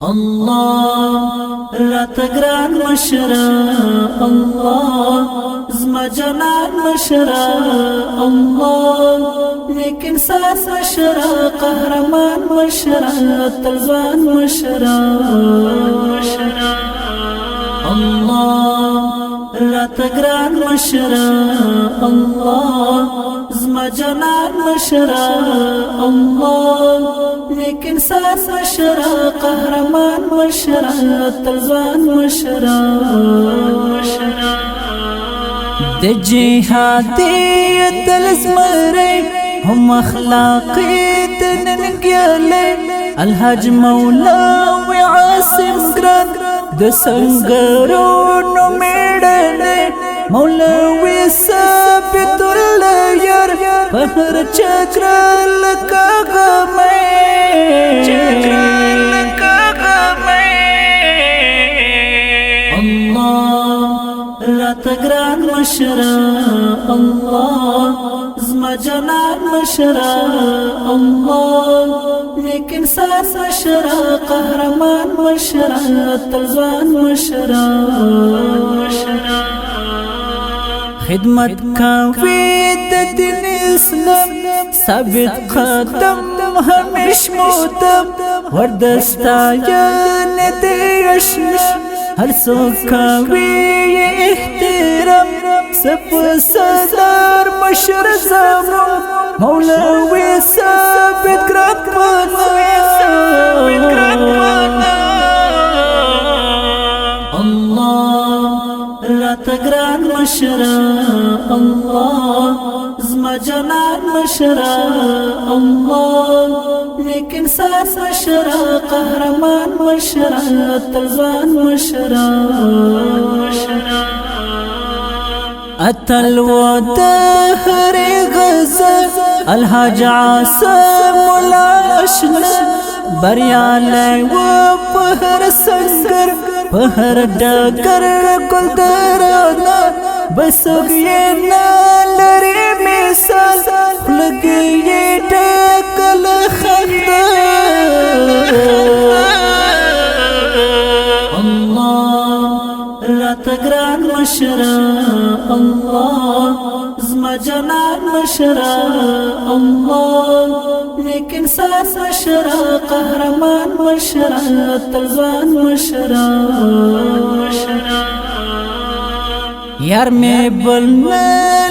الله رات گران مشرا الله زما جنان مشرا الله نیک انسان مشرا قهرمان مشرا تلوان مشرا الله رات گران مشرا الله زما جنان مشرا الله نیک انسان مشرا قهرمان مشرا تلوان مشرا د جهادیت الزمری هم اخلاقی تننگیلی الحاج مولا و عاصم گران د سنگرونو میڑلی مولوی ثابت اللہ یار پہر چکرال کاغمی رات گران مشرا الله زما جنان مشرا الله نیک انسان مشرا قهرمان مشرا تلوان مشرا خدمت کوي د دین اسلام ثابت قدم همیش مودم وردستا یان دیشنا هر سو کوي احترام سب صدر مشر زمان مولوی ثابت گرد الله رات گران مشرا الله زما جنان مشرا الله نیک انسان مشرا قهرمان مشرا تلوان مشرا اتل ودهر غزل الحاج عاصم مولا اشنا بریالی و پهر سنگر پهر ڈگر گل درانا بسگینا لری مثال خلقی ڈکل خندر الله رات گران مشرا الله زما جنان مشرا الله نیک انسان مشرا قهرمان مشرا تلوان مشرا یار میں بلنا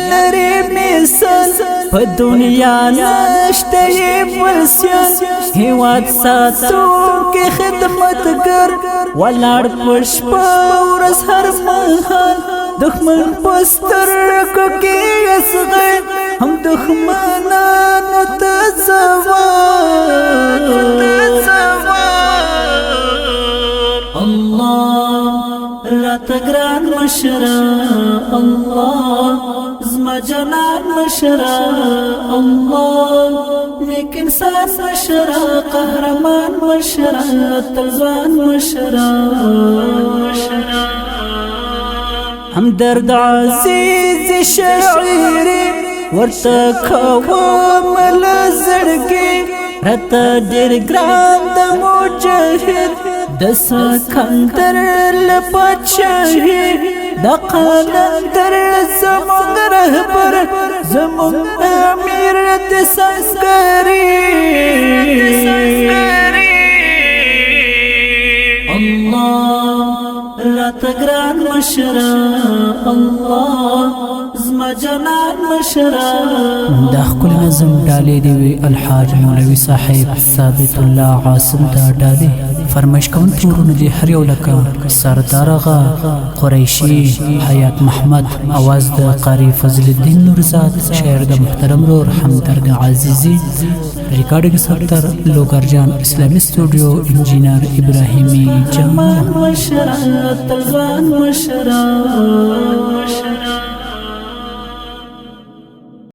لری مثال په دنیا نشته پرسیان هیواد ساتو کې خدمتګر ولاړ پشپ ورځ هر مهال دښمن پستر کو کې اسغه هم دښمنانو ته زوال الله رات گران مشرا الله زما جنان مشرا الله نیک انسان مشرا قهرمان مشرا تلوان مشرا همدرد عزیز شاعری ورته کوم لزړګي رته ډېر ګران د مجاهد د سکندر لپچاهي د قلندر زمون رهبر زمون امیر د سنگری الله رات گران مشرا الله زما جنان مشرا دا خپل نظم ډالې دی الحاج مولوی صاحب ثابت الله عاصم دا ډالې فرمایش کون تورونه دي هر یو لکه سردار آغا قریشی حیات محمد आवाज د قاری فضل الدین نورزاد شاعر د محترم رور حمدرد عزیزی ریکارډینګ سکتر لوګرجان اسلامی سټوډیو انجینر ابراهیمی جمال مشرا تلوان مشرا